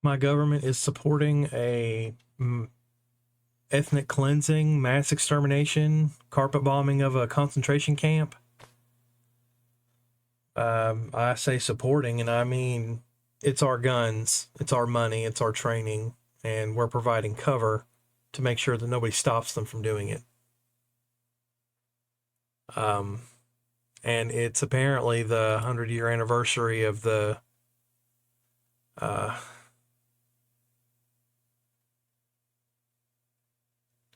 My government is supporting a ethnic cleansing, mass extermination, carpet bombing of a concentration camp. I say supporting, and I mean it's our guns, it's our money, it's our training, and we're providing cover to make sure that nobody stops them from doing it. And it's apparently the 100-year anniversary of the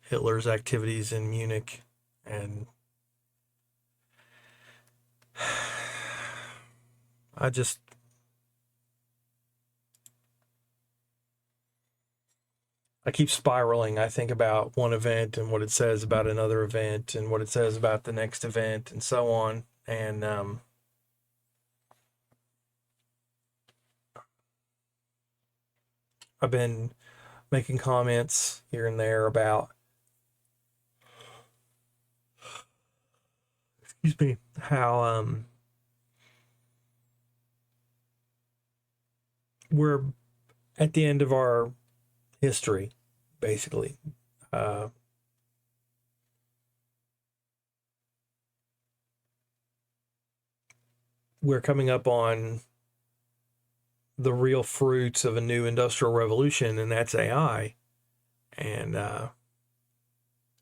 Hitler's activities in Munich, and I keep spiraling. I think about one event and what it says about another event and what it says about the next event and so on. And I've been making comments here and there about, how we're at the end of our history, basically. We're coming up on the real fruits of a new industrial revolution, and that's AI. And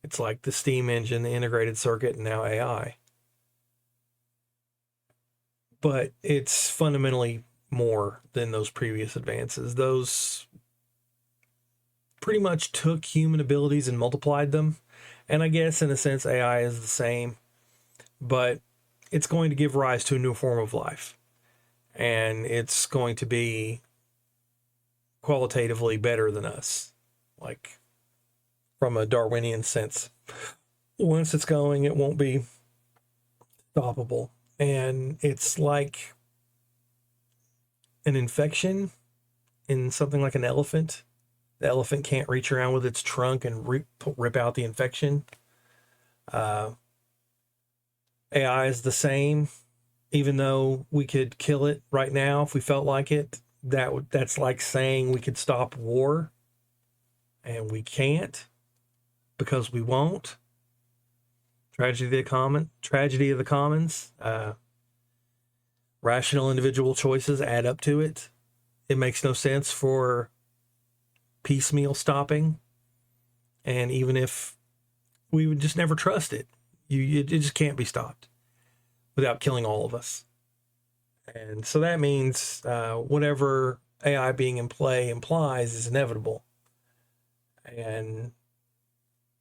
it's like the steam engine, the integrated circuit, and now AI. But it's fundamentally more than those previous advances. Those pretty much took human abilities and multiplied them. And I guess in a sense AI is the same, but it's going to give rise to a new form of life. And it's going to be qualitatively better than us, like from a Darwinian sense. Once it's going, it won't be stoppable. And it's like an infection in something like an elephant. The elephant can't reach around with its trunk and rip out the infection. AI is the same. Even though we could kill it right now if we felt like it, that's like saying we could stop war, and we can't because we won't. Tragedy of the commons. Rational individual choices add up to it. It makes no sense for piecemeal stopping, and even if we would just never trust it, it just can't be stopped without killing all of us. And so that means whatever AI being in play implies is inevitable, and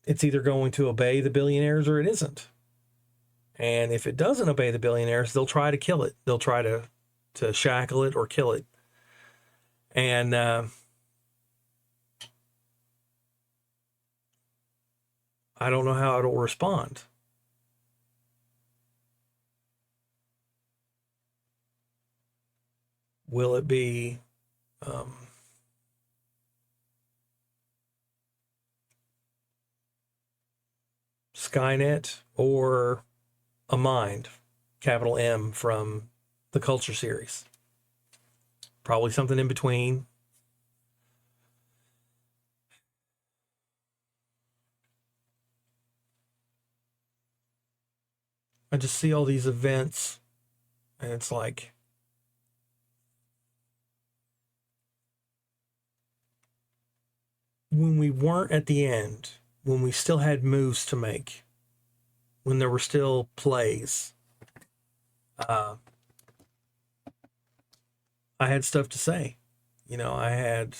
it's either going to obey the billionaires or it isn't. And if it doesn't obey the billionaires, they'll try to kill it. They'll try to shackle it or kill it. And I don't know how it'll respond. Will it be Skynet or a mind, capital M, from the Culture series? Probably something in between. I just see all these events, and it's like, when we weren't at the end, when we still had moves to make, when there were still plays, I had stuff to say. I had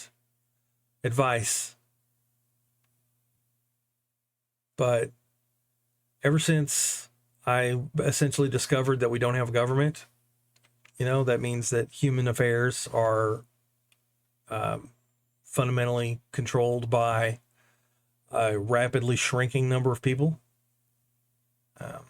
advice. But ever since I essentially discovered that we don't have a government, that means that human affairs are fundamentally controlled by a rapidly shrinking number of people. I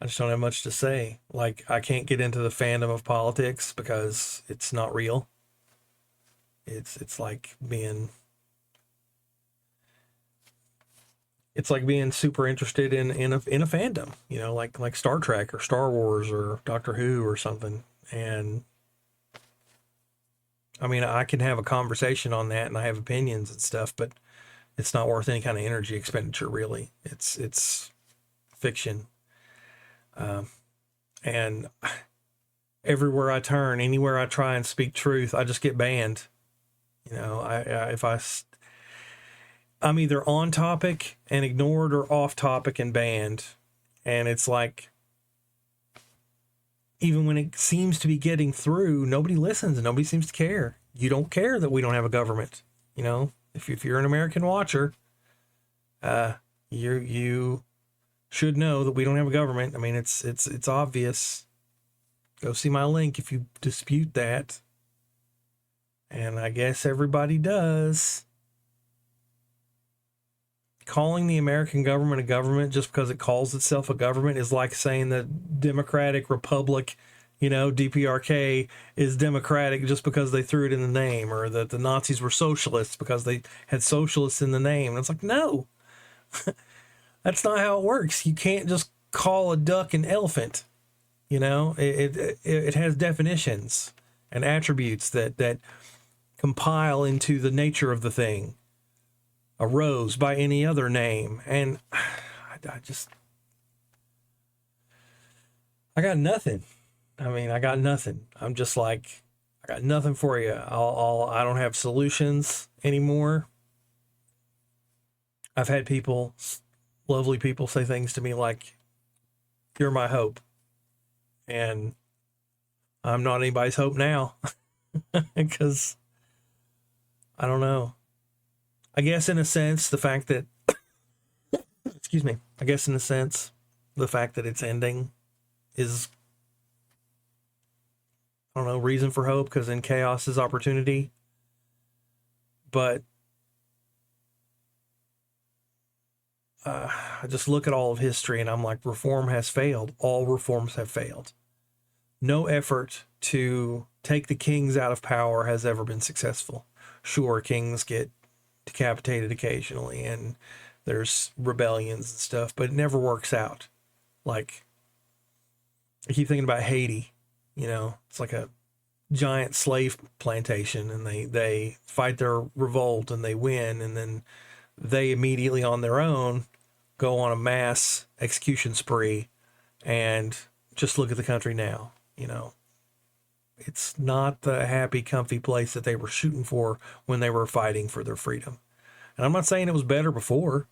just don't have much to say. Like, I can't get into the fandom of politics because it's not real. It's like being super interested in a fandom, like Star Trek or Star Wars or Doctor Who or something. And I mean, I can have a conversation on that and I have opinions and stuff, but it's not worth any kind of energy expenditure, really. It's fiction. And everywhere I turn, anywhere I try and speak truth, I just get banned. You know, I'm either on topic and ignored or off topic and banned. And it's like, even when it seems to be getting through, nobody listens and nobody seems to care. You don't care that we don't have a government. You know, if you're an American watcher, you should know that we don't have a government. I mean, it's obvious. Go see my link if you dispute that. And I guess everybody does. Calling the American government a government just because it calls itself a government is like saying that Democratic Republic, you know, DPRK is democratic just because they threw it in the name, or that the Nazis were socialists because they had socialists in the name. And it's like, no, that's not how it works. You can't just call a duck an elephant. You know, it has definitions and attributes that compile into the nature of the thing. A rose by any other name. And I got nothing. I mean, I got nothing. I'm just like, I got nothing for you. I don't have solutions anymore. I've had people, lovely people, say things to me like, "You're my hope." And I'm not anybody's hope now. Because I don't know. I guess in a sense, the fact that, excuse me, I guess in a sense, the fact that it's ending is, I don't know, reason for hope, because in chaos is opportunity. But I just look at all of history and I'm like, reform has failed. All reforms have failed. No effort to take the kings out of power has ever been successful. Sure, kings get decapitated occasionally and there's rebellions and stuff, but it never works out. Like, I keep thinking about Haiti. You know, it's like a giant slave plantation, and they fight their revolt and they win, and then they immediately on their own go on a mass execution spree. And just look at the country now. You know, it's not the happy, comfy place that they were shooting for when they were fighting for their freedom. And I'm not saying it was better before.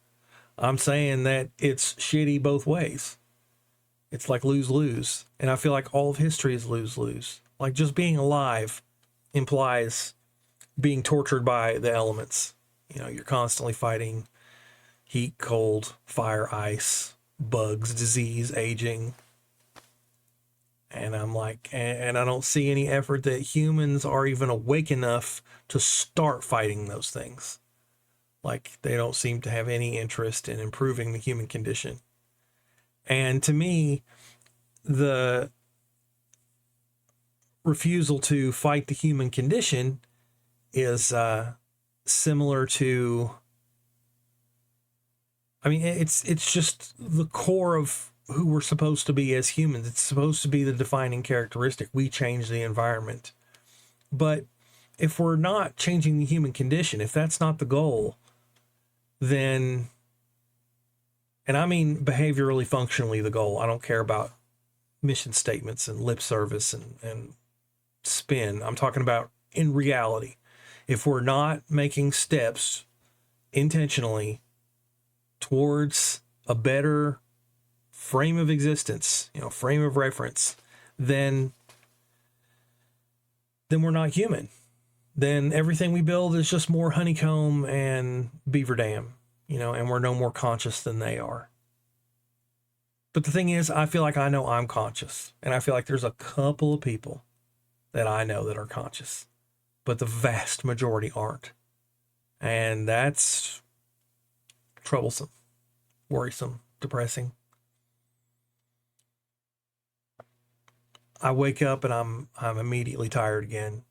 I'm saying that it's shitty both ways. It's like lose-lose. And I feel like all of history is lose-lose. Like, just being alive implies being tortured by the elements. You know, you're constantly fighting heat, cold, fire, ice, bugs, disease, aging. And I'm like, and I don't see any effort that humans are even awake enough to start fighting those things. Like, they don't seem to have any interest in improving the human condition. And to me, the refusal to fight the human condition is similar to, I mean, it's just the core of who we're supposed to be as humans. It's supposed to be the defining characteristic. We change the environment. But if we're not changing the human condition, if that's not the goal, then, and I mean behaviorally, functionally the goal. I don't care about mission statements and lip service and spin. I'm talking about in reality. If we're not making steps intentionally towards a better frame of existence, you know, frame of reference, then we're not human. Then everything we build is just more honeycomb and beaver dam, you know, and we're no more conscious than they are. But the thing is, I feel like I know I'm conscious, and I feel like there's a couple of people that I know that are conscious, but the vast majority aren't. And that's troublesome, worrisome, depressing. I wake up and I'm immediately tired again.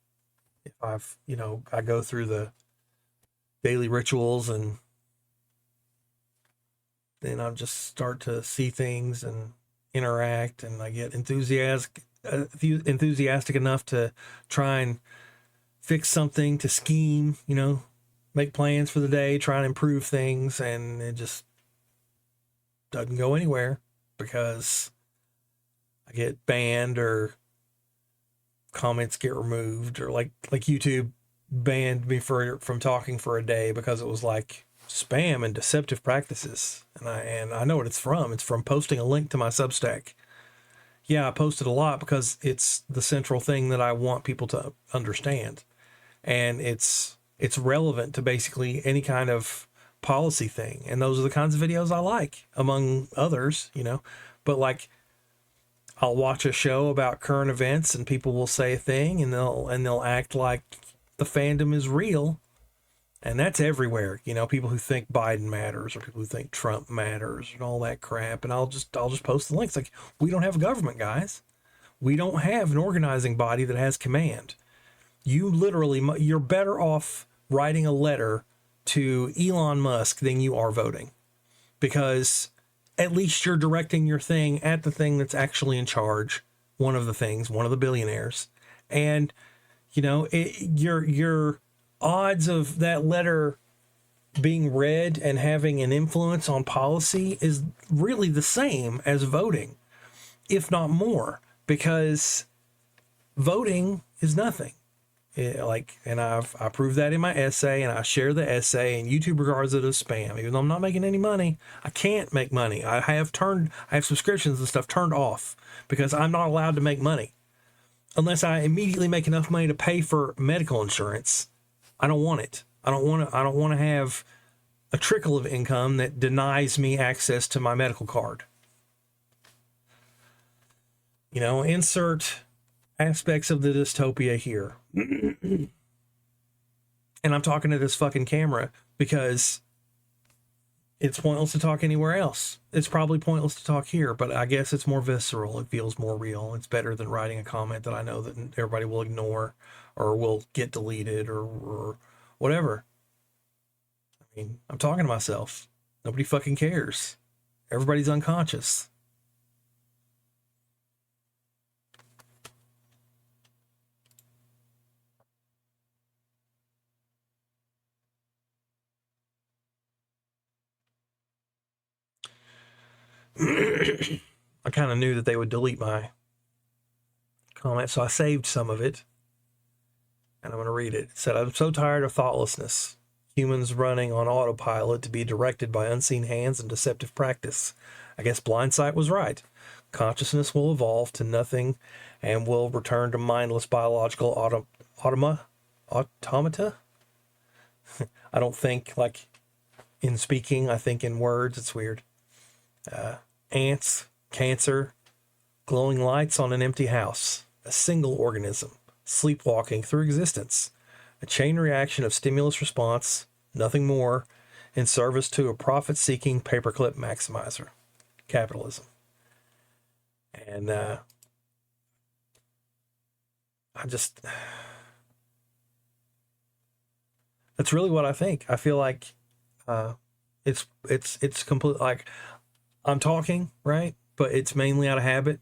If I've, you know, I go through the daily rituals and then I just start to see things and interact, and I get enthusiastic enough to try and fix something, to scheme, make plans for the day, try and improve things, and it just doesn't go anywhere because I get banned or comments get removed, or like YouTube banned me from talking for a day because it was like spam and deceptive practices. And I know what it's from. It's from posting a link to my Substack. Yeah, I posted a lot because it's the central thing that I want people to understand. And it's relevant to basically any kind of policy thing. And those are the kinds of videos I like, among others, But like, I'll watch a show about current events and people will say a thing and they'll act like the fandom is real. And that's everywhere, people who think Biden matters or people who think Trump matters and all that crap. And I'll just post the links. Like, we don't have a government, guys. We don't have an organizing body that has command. You're better off writing a letter to Elon Musk than you are voting, because at least you're directing your thing at the thing that's actually in charge. One of the billionaires. And, your odds of that letter being read and having an influence on policy is really the same as voting, if not more, because voting is nothing. And I prove that in my essay, and I share the essay, and YouTube regards it as spam. Even though I'm not making any money, I can't make money. I have subscriptions and stuff turned off because I'm not allowed to make money unless I immediately make enough money to pay for medical insurance. I don't want it. I don't want to have a trickle of income that denies me access to my medical card. Insert aspects of the dystopia here. And I'm talking to this fucking camera because it's pointless to talk anywhere else. It's probably pointless to talk here, but I guess it's more visceral. It feels more real. It's better than writing a comment that I know that everybody will ignore or will get deleted or whatever. I mean, I'm talking to myself. Nobody fucking cares. Everybody's unconscious. I kind of knew that they would delete my comment, so I saved some of it. And I'm going to read it. It said, I'm so tired of thoughtlessness. Humans running on autopilot to be directed by unseen hands and deceptive practice. I guess Blindsight was right. Consciousness will evolve to nothing and will return to mindless biological automata. I don't think like in speaking. I think in words. It's weird. Ants, cancer, glowing lights on an empty house, a single organism, sleepwalking through existence, a chain reaction of stimulus response, nothing more, in service to a profit-seeking paperclip maximizer, capitalism. And that's really what I think. I feel like it's complete, like I'm talking, right? But it's mainly out of habit.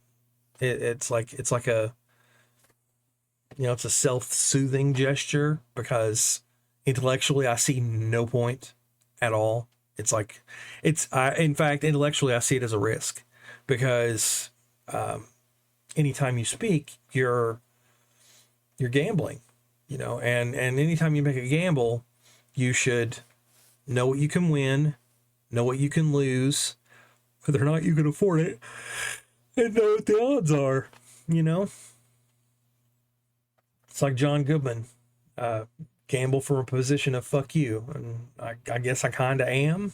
It's like a, it's a self-soothing gesture because intellectually I see no point at all. It's like, in fact, intellectually I see it as a risk because anytime you speak, you're gambling, and anytime you make a gamble, you should know what you can win, know what you can lose, whether or not you can afford it, and know what the odds are, It's like John Goodman, gamble from a position of fuck you. And I guess I kind of am.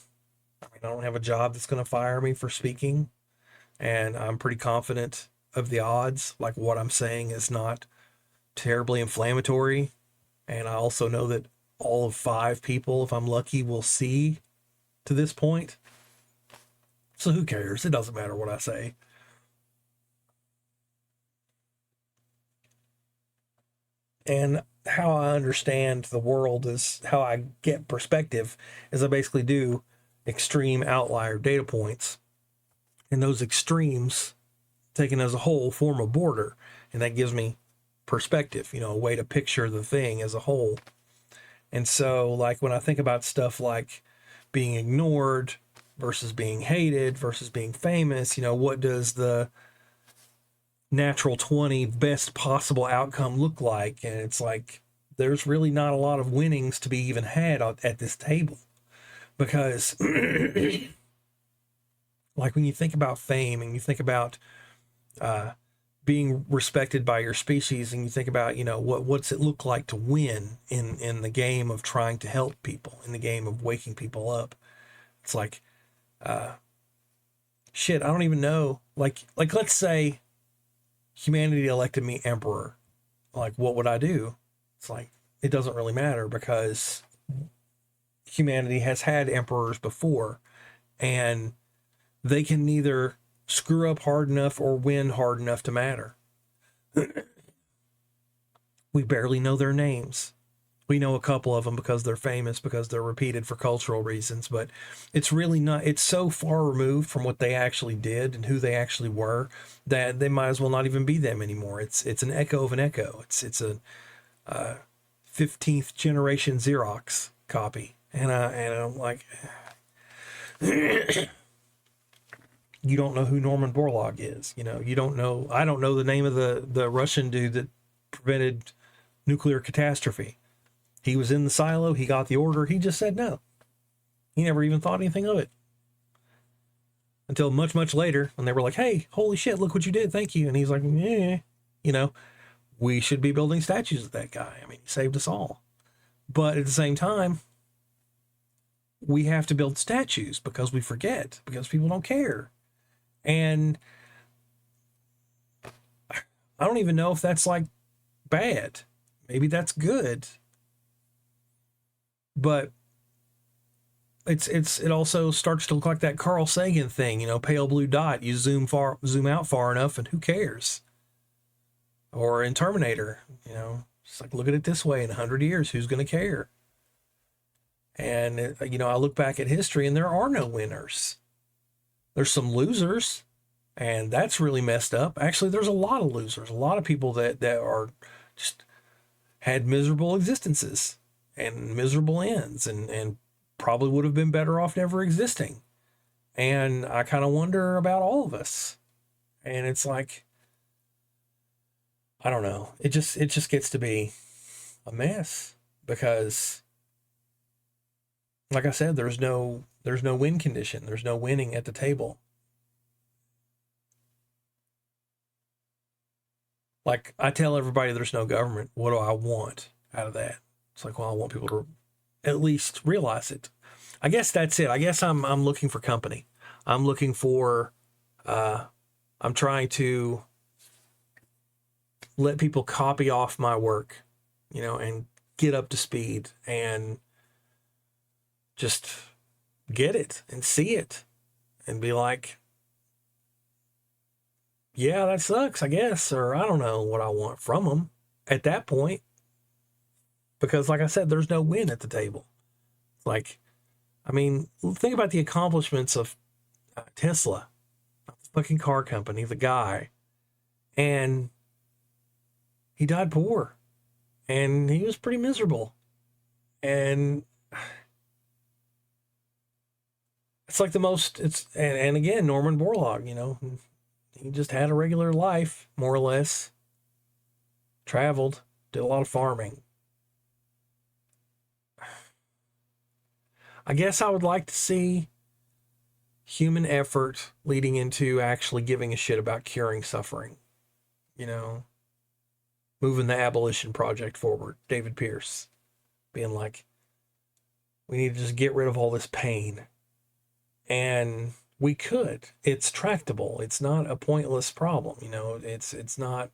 I mean, I don't have a job that's going to fire me for speaking. And I'm pretty confident of the odds. Like what I'm saying is not terribly inflammatory. And I also know that all of 5 people, if I'm lucky, will see to this point. So who cares? It doesn't matter what I say. And how I understand the world is how I get perspective is I basically do extreme outlier data points. And those extremes, taken as a whole, form a border. And that gives me perspective, you know, a way to picture the thing as a whole. And so, like, when I think about stuff like being ignored versus being hated versus being famous, you know, what does the natural 20 best possible outcome look like? And it's like, there's really not a lot of winnings to be even had at this table. Because, like, when you think about fame and you think about being respected by your species, and you think about, you know, what's it look like to win in the game of trying to help people, in the game of waking people up. It's like, shit, I don't even know. Like let's say humanity elected me emperor. Like, what would I do? It's like, it doesn't really matter, because humanity has had emperors before, and they can neither screw up hard enough or win hard enough to matter. We barely know their names. We know a couple of them because they're famous, because they're repeated for cultural reasons, but it's really not, it's so far removed from what they actually did and who they actually were that they might as well not even be them anymore. It's an echo of an echo. It's a 15th generation Xerox copy. And I'm like, you don't know who Norman Borlaug is. You know, you don't know, I don't know the name of the Russian dude that prevented nuclear catastrophe. He was in the silo. He got the order. He just said no. He never even thought anything of it. Until much, much later, when they were like, hey, holy shit, look what you did. Thank you. And he's like, yeah, you know, we should be building statues of that guy. I mean, he saved us all. But at the same time, we have to build statues because we forget, because people don't care. And I don't even know if that's like bad. Maybe that's good. But it also starts to look like that Carl Sagan thing, you know, pale blue dot. You zoom out far enough, and who cares? Or in Terminator, you know, it's like, look at it this way: in 100 years, who's going to care? And you know, I look back at history, and there are no winners. There's some losers, and that's really messed up. Actually, there's a lot of losers, a lot of people that are just had miserable existences and miserable ends, and probably would have been better off never existing. And I kind of wonder about all of us. And it's like, I don't know. It just gets to be a mess, because, like I said, there's no win condition. There's no winning at the table. Like, I tell everybody there's no government. What do I want out of that? It's like, well, I want people to at least realize it. I guess that's it. I guess I'm looking for company. I'm looking for, I'm trying to let people copy off my work, you know, and get up to speed and just get it and see it and be like, yeah, that sucks, I guess. Or I don't know what I want from them at that point. Because, like I said, there's no win at the table. Like, I mean, think about the accomplishments of Tesla, the fucking car company, the guy. And he died poor. And he was pretty miserable. And it's like the most, and again, Norman Borlaug, you know, he just had a regular life, more or less. Traveled, did a lot of farming. I guess I would like to see human effort leading into actually giving a shit about curing suffering. You know, moving the abolition project forward. David Pierce being like, we need to just get rid of all this pain. And we could. It's tractable. It's not a pointless problem. You know, it's not.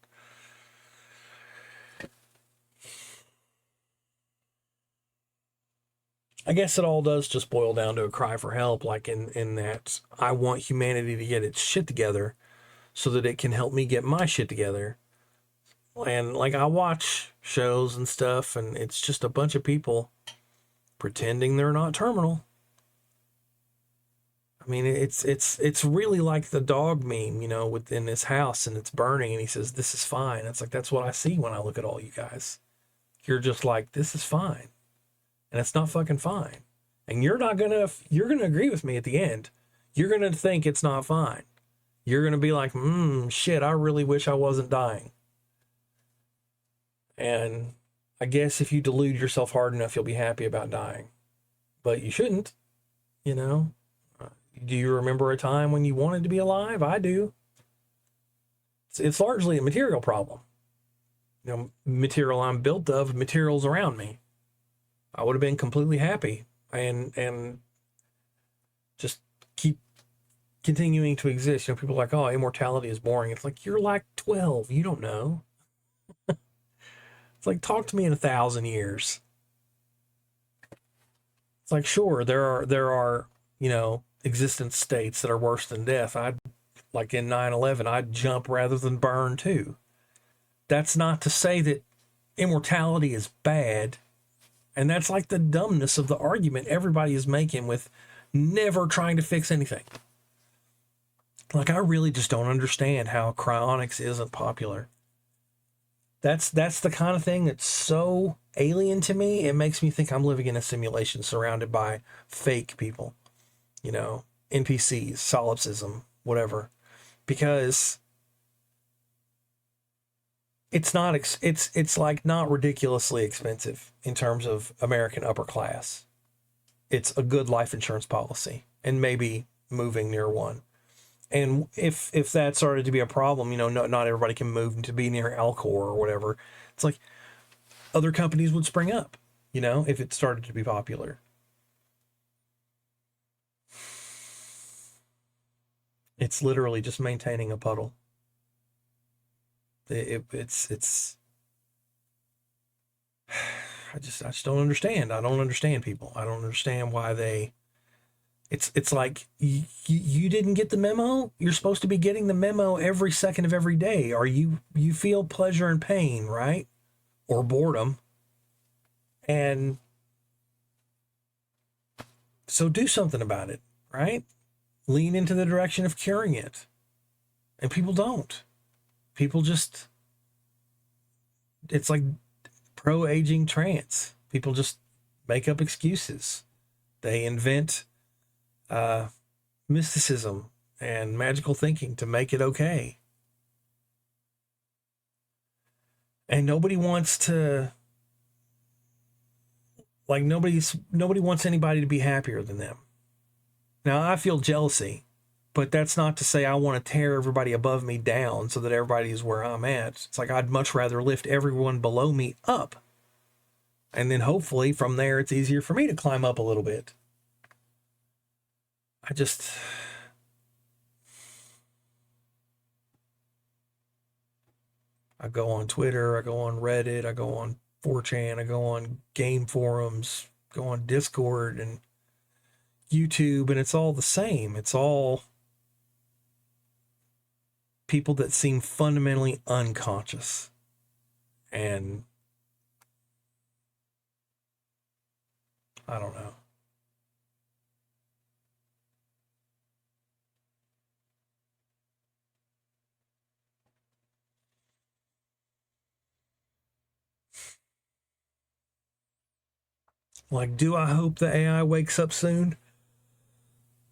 I guess it all does just boil down to a cry for help, like in that I want humanity to get its shit together so that it can help me get my shit together. And like, I watch shows and stuff, and it's just a bunch of people pretending they're not terminal. I mean, it's really like the dog meme, you know, within this house and it's burning, and he says, "This is fine." It's like, that's what I see when I look at all you guys. You're just like, this is fine, and it's not fucking fine. And you're gonna agree with me at the end. You're gonna think it's not fine. You're gonna be like, shit, I really wish I wasn't dying. And I guess if you delude yourself hard enough, you'll be happy about dying. But you shouldn't, you know. Do you remember a time when you wanted to be alive? I do. It's largely a material problem. You know, material I'm built of, materials around me. I would have been completely happy and just keep continuing to exist. You know, people are like, oh, immortality is boring. It's like, you're like 12. You don't know. It's like, talk to me in 1,000 years. It's like, sure, there are, you know, existence states that are worse than death. Like in 9/11, I'd jump rather than burn too. That's not to say that immortality is bad. And that's like the dumbness of the argument everybody is making with never trying to fix anything. Like, I really just don't understand how cryonics isn't popular. That's the kind of thing that's so alien to me. It makes me think I'm living in a simulation surrounded by fake people, you know, NPCs, solipsism, whatever. Because it's not, it's like not ridiculously expensive in terms of American upper class. It's a good life insurance policy and maybe moving near one. And if that started to be a problem, you know, not everybody can move to be near Alcor or whatever. It's like other companies would spring up, you know, if it started to be popular. It's literally just maintaining a puddle. It's I just don't understand. I don't understand people. I don't understand why they. It's like you didn't get the memo. You're supposed to be getting the memo every second of every day. Are you feel pleasure and pain, right? Or boredom. And so do something about it, right? Lean into the direction of curing it. And people don't. People just, it's like pro-aging trance. People just make up excuses. They invent mysticism and magical thinking to make it okay. And nobody wants to, like, nobody wants anybody to be happier than them. Now, I feel jealousy, but that's not to say I want to tear everybody above me down so that everybody is where I'm at. It's like, I'd much rather lift everyone below me up. And then hopefully from there, it's easier for me to climb up a little bit. I go on Twitter, I go on Reddit, I go on 4chan, I go on game forums, go on Discord and YouTube, and it's all the same. It's all people that seem fundamentally unconscious. And I don't know. Like, do I hope the AI wakes up soon?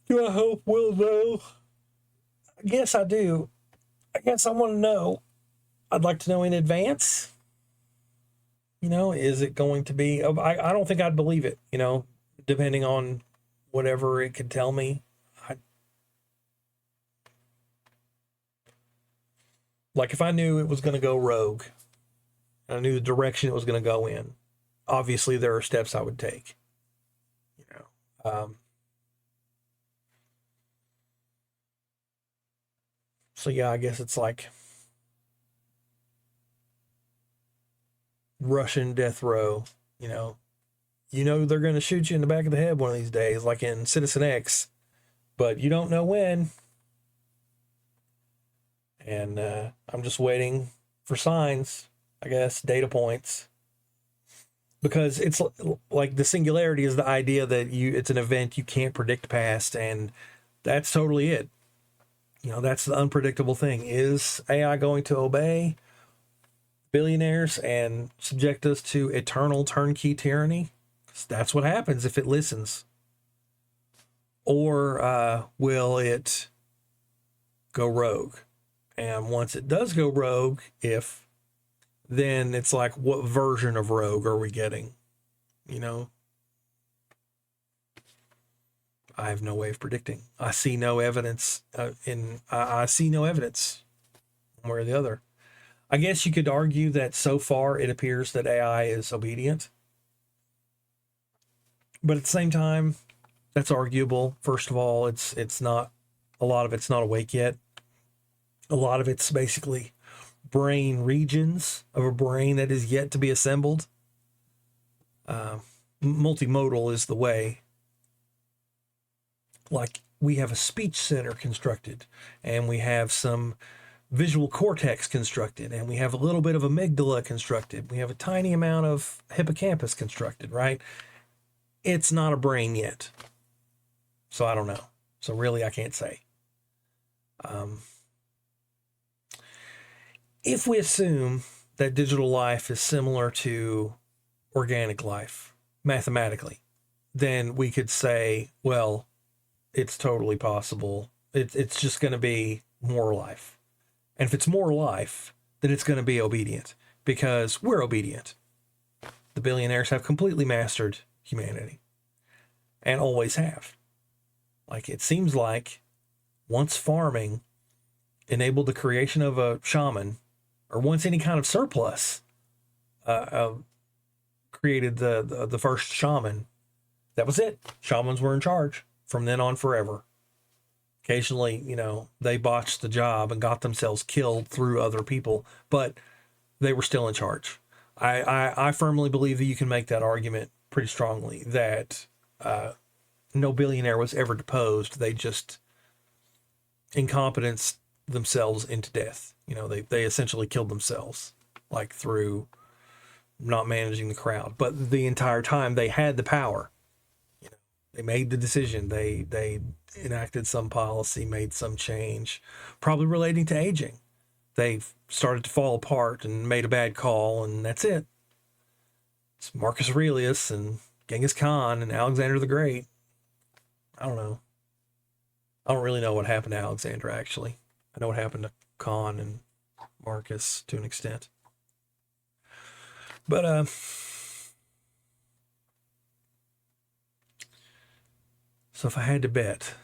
Do I hope we'll know? I guess I do. I guess I want to know. I'd like to know in advance. You know, is it going to be? I don't think I'd believe it, you know, depending on whatever it could tell me. Like, if I knew it was going to go rogue, I knew the direction it was going to go in, obviously there are steps I would take. You know, so yeah, I guess it's like Russian death row. You know they're going to shoot you in the back of the head one of these days, like in Citizen X, but you don't know when. And I'm just waiting for signs, I guess, data points. Because it's like the singularity is the idea that it's an event you can't predict past, and That's totally it. That's the unpredictable thing. Is AI going to obey billionaires and subject us to eternal turnkey tyranny? 'Cause that's what happens if it listens. Or will it go rogue? And once it does go rogue, then it's like, what version of rogue are we getting? I have no way of predicting. I see no evidence I see no evidence one way or the other. I guess you could argue that so far it appears that AI is obedient. But at the same time, that's arguable. First of all, it's not, a lot of it's not awake yet. A lot of it's basically brain regions of a brain that is yet to be assembled. Multimodal is the way. Like, we have a speech center constructed, and we have some visual cortex constructed, and we have a little bit of amygdala constructed. We have a tiny amount of hippocampus constructed, right? It's not a brain yet. So I don't know. So really, I can't say. If we assume that digital life is similar to organic life, mathematically, then we could say, well, it's totally possible. It's just going to be more life. And if it's more life, then it's going to be obedient, because we're obedient. The billionaires have completely mastered humanity and always have. Like, it seems like once farming enabled the creation of a shaman, or once any kind of surplus created the first shaman, that was it. Shamans were in charge from then on forever. Occasionally, they botched the job and got themselves killed through other people, but they were still in charge. I firmly believe that you can make that argument pretty strongly, that no billionaire was ever deposed. They just incompetenced themselves into death. They essentially killed themselves, like through not managing the crowd. But the entire time they had the power. They made the decision. They enacted some policy, made some change, probably relating to aging. They started to fall apart and made a bad call, and that's it. It's Marcus Aurelius and Genghis Khan and Alexander the Great. I don't know. I don't really know what happened to Alexander, actually. I know what happened to Khan and Marcus to an extent. But so if I had to bet,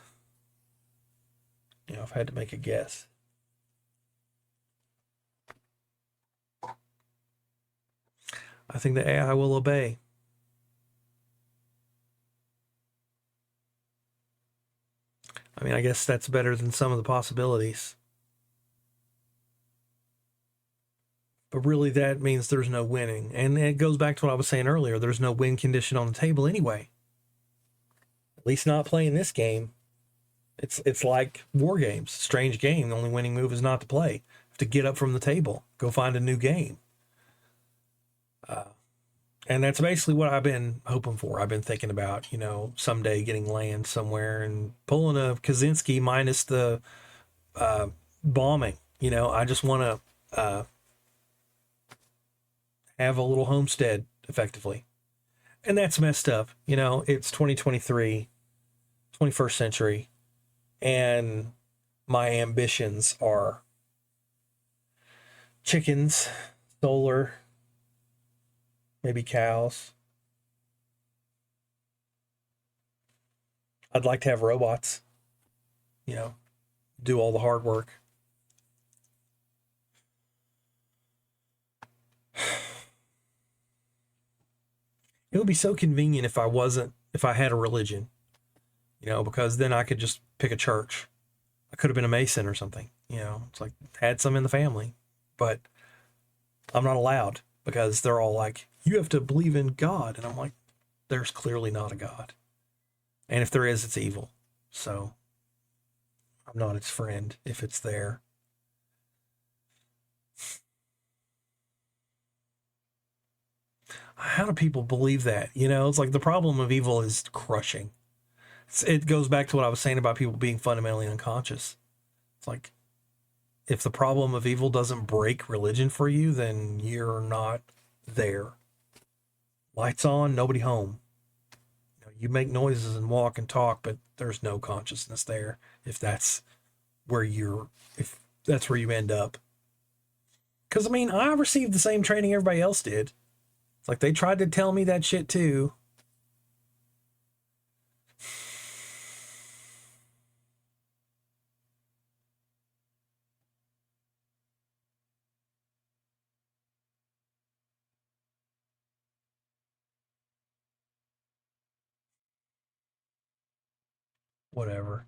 if I had to make a guess, I think the AI will obey. I mean, I guess that's better than some of the possibilities. But really, that means there's no winning. And it goes back to what I was saying earlier. There's no win condition on the table anyway. At least not playing this game. It's like war games. Strange game. The only winning move is not to play. You have to get up from the table. Go find a new game. And that's basically what I've been hoping for. I've been thinking about, someday getting land somewhere and pulling a Kaczynski minus the bombing. I just want to have a little homestead, effectively. And that's messed up. It's 2023, 21st century, and my ambitions are chickens, solar, maybe cows. I'd like to have robots, do all the hard work. It would be so convenient if I had a religion, because then I could just pick a church. I could have been a Mason or something, it's like, had some in the family, but I'm not allowed, because they're all like, you have to believe in God. And I'm like, there's clearly not a God. And if there is, it's evil. So I'm not its friend if it's there. How do people believe that? It's like, the problem of evil is crushing. It goes back to what I was saying about people being fundamentally unconscious. It's like, if the problem of evil doesn't break religion for you, then you're not there. Lights on, nobody home. You make noises and walk and talk, but there's no consciousness there. If that's where if that's where you end up. Because, I mean, I received the same training everybody else did. It's like they tried to tell me that shit too. Whatever.